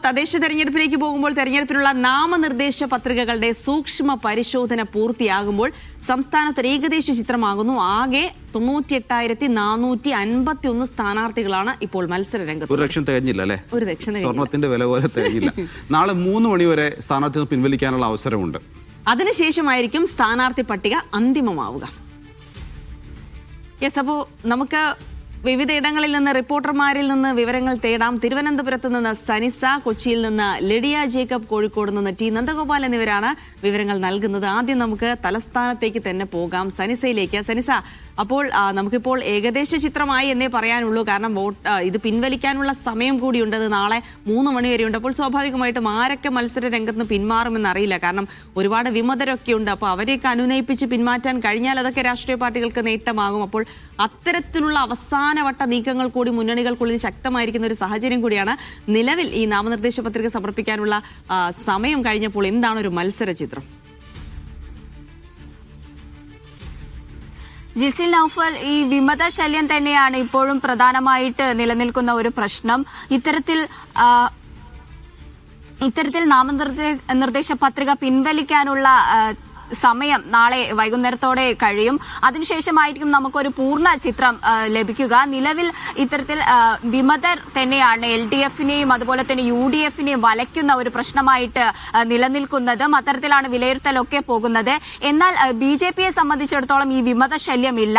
തദ്ദേശ തെരഞ്ഞെടുപ്പിലേക്ക് പോകുമ്പോൾ തെരഞ്ഞെടുപ്പിനുള്ള നാമനിർദ്ദേശ പത്രികകളുടെ സൂക്ഷ്മ പരിശോധന പൂർത്തിയാകുമ്പോൾ സംസ്ഥാനത്ത് ഒരു ഏകദേശ ചിത്രമാകുന്നു. ആകെ 98,451 സ്ഥാനാർത്ഥികളാണ് ഇപ്പോൾ മത്സര രംഗത്ത്. ഒരു ലക്ഷം തികഞ്ഞില്ല അല്ലേ? ഒരു ലക്ഷം സ്വർണത്തിന്റെ വില പോലെ തികഞ്ഞില്ല. നാളെ 3 മണി വരെ സ്ഥാനാർത്ഥികൾ പിൻവലിക്കാനുള്ള അവസരമുണ്ട്. അതിനുശേഷമായിരിക്കും സ്ഥാനാർത്ഥി പട്ടിക അന്തിമമാവുക. യെസ്, അപ്പോൾ നമുക്ക് വിവിധയിടങ്ങളിൽ നിന്ന് റിപ്പോർട്ടർമാരിൽ നിന്ന് വിവരങ്ങൾ തേടാം. തിരുവനന്തപുരത്ത് നിന്ന് സനിസ, കൊച്ചിയിൽ നിന്ന് ലിഡിയ ജേക്കബ്, കോഴിക്കോട് നിന്ന് ടി നന്ദഗോപാൽ എന്നിവരാണ് വിവരങ്ങൾ നൽകുന്നത്. ആദ്യം നമുക്ക് തലസ്ഥാനത്തേക്ക് തന്നെ പോകാം, സനിസയിലേക്ക്. സനിസ, അപ്പോൾ നമുക്കിപ്പോൾ ഏകദേശ ചിത്രമായി എന്നേ പറയാനുള്ളൂ. കാരണം ഇത് പിൻവലിക്കാനുള്ള സമയം കൂടിയുണ്ട്. അത് നാളെ 3 മണി വരെയുണ്ട്. അപ്പോൾ സ്വാഭാവികമായിട്ടും ആരൊക്കെ മത്സര രംഗത്ത് നിന്ന് പിന്മാറുമെന്ന് അറിയില്ല. കാരണം ഒരുപാട് വിമതരൊക്കെ ഉണ്ട്. അപ്പോൾ അവരെയൊക്കെ അനുനയിപ്പിച്ച് പിന്മാറ്റാൻ കഴിഞ്ഞാൽ അതൊക്കെ രാഷ്ട്രീയ പാർട്ടികൾക്ക് നേട്ടമാകും. അപ്പോൾ അത്തരത്തിലുള്ള അവസാനവട്ട നീക്കങ്ങൾ കൂടി മുന്നണികൾക്കുള്ളിൽ ശക്തമായിരിക്കുന്ന ഒരു സാഹചര്യം കൂടിയാണ്. നിലവിൽ ഈ നാമനിർദ്ദേശ പത്രിക സമർപ്പിക്കാനുള്ള സമയം കഴിഞ്ഞപ്പോൾ എന്താണ് ഒരു മത്സര ചിത്രം? ജിസിൽ നൌഫൽ, ഈ വിമത ശല്യം തന്നെയാണ് ഇപ്പോഴും പ്രധാനമായിട്ട് നിലനിൽക്കുന്ന ഒരു പ്രശ്നം. ഇത്തരത്തിൽ നാമനിർദ്ദേശ പത്രിക പിൻവലിക്കാനുള്ള സമയം നാളെ വൈകുന്നേരത്തോടെ കഴിയും. അതിനുശേഷമായിരിക്കും നമുക്കൊരു പൂർണ്ണ ചിത്രം ലഭിക്കുക. നിലവിൽ ഇത്തരത്തിൽ വിമതർ തന്നെയാണ് LDFനെയും അതുപോലെ തന്നെ UDFനെയും വലയ്ക്കുന്ന ഒരു പ്രശ്നമായിട്ട് നിലനിൽക്കുന്നതും. അത്തരത്തിലാണ് വിലയിരുത്തലൊക്കെ പോകുന്നത്. എന്നാൽ BJPയെ സംബന്ധിച്ചിടത്തോളം ഈ വിമത ശല്യമില്ല.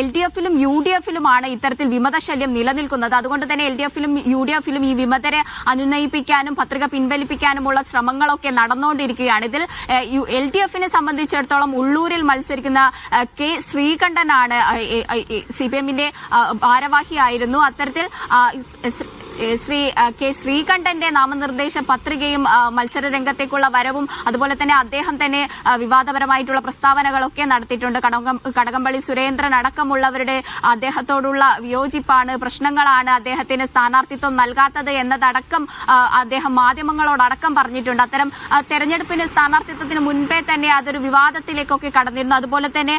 LDFലും UDFലുമാണ് ഇത്തരത്തിൽ വിമത ശല്യം നിലനിൽക്കുന്നത്. അതുകൊണ്ട് തന്നെ LDFലും UDFലും ഈ വിമതരെ അനുനയിപ്പിക്കാനും പത്രിക പിൻവലിപ്പിക്കാനുമുള്ള ശ്രമങ്ങളൊക്കെ നടന്നുകൊണ്ടിരിക്കുകയാണ്. ഇതിൽ LDFനെ സംബന്ധിച്ചിടത്തോളം ഉള്ളൂരിൽ മത്സരിക്കുന്ന കെ ശ്രീകണ്ഠനാണ് CPMന്റെ ഭാരവാഹിയായിരുന്നു. അത്തരത്തിൽ കെ ശ്രീകണ്ഠന്റെ നാമനിർദ്ദേശ പത്രികയും മത്സര രംഗത്തേക്കുള്ള വരവും അതുപോലെ തന്നെ അദ്ദേഹം തന്നെ വിവാദപരമായിട്ടുള്ള പ്രസ്താവനകളൊക്കെ നടത്തിയിട്ടുണ്ട്. കടകംപള്ളി സുരേന്ദ്രൻ അടക്കമുള്ളവരുടെ അദ്ദേഹത്തോടുള്ള വിയോജിപ്പാണ്, പ്രശ്നങ്ങളാണ് അദ്ദേഹത്തിന് സ്ഥാനാർത്ഥിത്വം നൽകാത്തത് എന്നതടക്കം അദ്ദേഹം മാധ്യമങ്ങളോടക്കം പറഞ്ഞിട്ടുണ്ട്. അത്തരം തെരഞ്ഞെടുപ്പിന് സ്ഥാനാർത്ഥിത്വത്തിന് മുൻപേ തന്നെ അതൊരു വിവാദത്തിലേക്കൊക്കെ കടന്നിരുന്നു. അതുപോലെ തന്നെ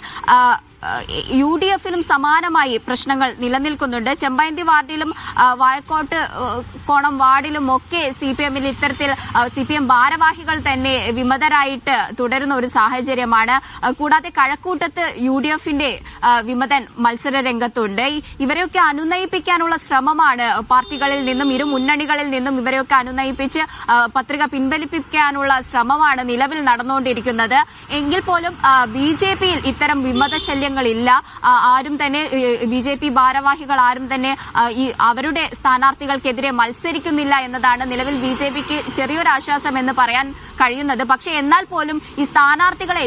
UDFലും സമാനമായി പ്രശ്നങ്ങൾ നിലനിൽക്കുന്നുണ്ട്. ചെമ്പൈന്തി വാർഡിലും വായക്കോട്ട് കോണം വാർഡിലും ഒക്കെ CPMൽ ഇത്തരത്തിൽ CPM ഭാരവാഹികൾ തന്നെ വിമതരായിട്ട് തുടരുന്ന ഒരു സാഹചര്യമാണ്. കൂടാതെ കഴക്കൂട്ടത്ത് UDFന്റെ വിമതൻ മത്സര രംഗത്തുണ്ട്. ഇവരെയൊക്കെ അനുനയിപ്പിക്കാനുള്ള ശ്രമമാണ് പാർട്ടികളിൽ നിന്നും ഇരു മുന്നണികളിൽ നിന്നും ഇവരെയൊക്കെ അനുനയിപ്പിച്ച് പത്രിക പിൻവലിപ്പിക്കാനുള്ള ശ്രമമാണ് നിലവിൽ നടന്നുകൊണ്ടിരിക്കുന്നത്. എങ്കിൽ പോലും BJPയിൽ ഇത്തരം വിമത ശല്യങ്ങളില്ല. ആരും തന്നെ BJP ഭാരവാഹികൾ ആരും തന്നെ അവരുടെ സ്ഥാനാർത്ഥികൾക്കെതിരെ മത്സരിക്കുന്നില്ല എന്നതാണ് നിലവിൽ BJPക്ക് ചെറിയൊരു ആശ്വാസം എന്ന് പറയാൻ കഴിയുന്നത്. പക്ഷേ എന്നാൽ പോലും ഈ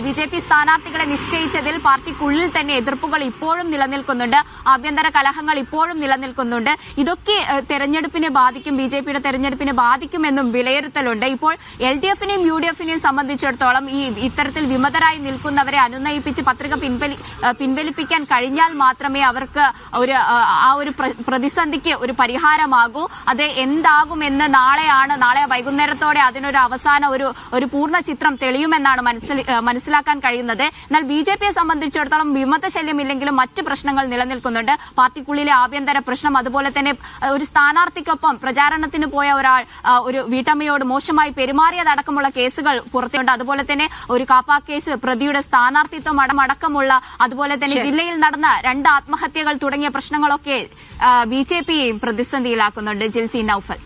BJP സ്ഥാനാർത്ഥികളെ നിശ്ചയിച്ചതിൽ പാർട്ടിക്കുള്ളിൽ തന്നെ എതിർപ്പുകൾ ഇപ്പോഴും നിലനിൽക്കുന്നുണ്ട്. ആഭ്യന്തര കലഹങ്ങൾ ഇപ്പോഴും നിലനിൽക്കുന്നുണ്ട്. ഇതൊക്കെ തെരഞ്ഞെടുപ്പിനെ ബാധിക്കും, BJPയുടെ തെരഞ്ഞെടുപ്പിനെ ബാധിക്കുമെന്നും വിലയിരുത്തലുണ്ട്. ഇപ്പോൾ LDFനെയും UDFനെയും സംബന്ധിച്ചിടത്തോളം ഈ ഇത്തരത്തിൽ വിമതരായി നിൽക്കുന്നവരെ അനുനയിപ്പിച്ച് പത്രിക പിൻവലിപ്പിക്കാൻ കഴിഞ്ഞാൽ മാത്രമേ അവർക്ക് ഒരു പ്രതിസന്ധിക്ക് ഒരു പരിഹാരമാകൂ. അത് എന്താകുമെന്ന് നാളെ വൈകുന്നേരത്തോടെ അതിനൊരു അവസാന ഒരു പൂർണ്ണ ചിത്രം തെളിയുമെന്നാണ് മനസ്സിലാക്കാൻ കഴിയുന്നത്. എന്നാൽ BJPയെ സംബന്ധിച്ചിടത്തോളം വിമത ശല്യമില്ലെങ്കിലും മറ്റ് പ്രശ്നങ്ങൾ നിലനിൽക്കുന്നുണ്ട്. പാർട്ടിക്കുള്ളിലെ ആഭ്യന്തര പ്രശ്നം, അതുപോലെ തന്നെ ഒരു സ്ഥാനാർത്ഥിക്കൊപ്പം പ്രചാരണത്തിന് പോയ ഒരാൾ ഒരു വീട്ടമ്മയോട് മോശമായി പെരുമാറിയതടക്കമുള്ള കേസുകൾ പുറത്തുണ്ട്. അതുപോലെ തന്നെ ഒരു കാപ്പ കേസ് പ്രതിയുടെ സ്ഥാനാർത്ഥിത്വം അടക്കമുള്ള അതുപോലെ തന്നെ ജില്ലയിൽ നടന്ന 2 ആത്മഹത്യകൾ തുടങ്ങിയ പ്രശ്നങ്ങളൊക്കെ BJPയെയും പ്രതിസന്ധിയിലാക്കുന്നുണ്ട്. ജിൽസി നൌഫൽ.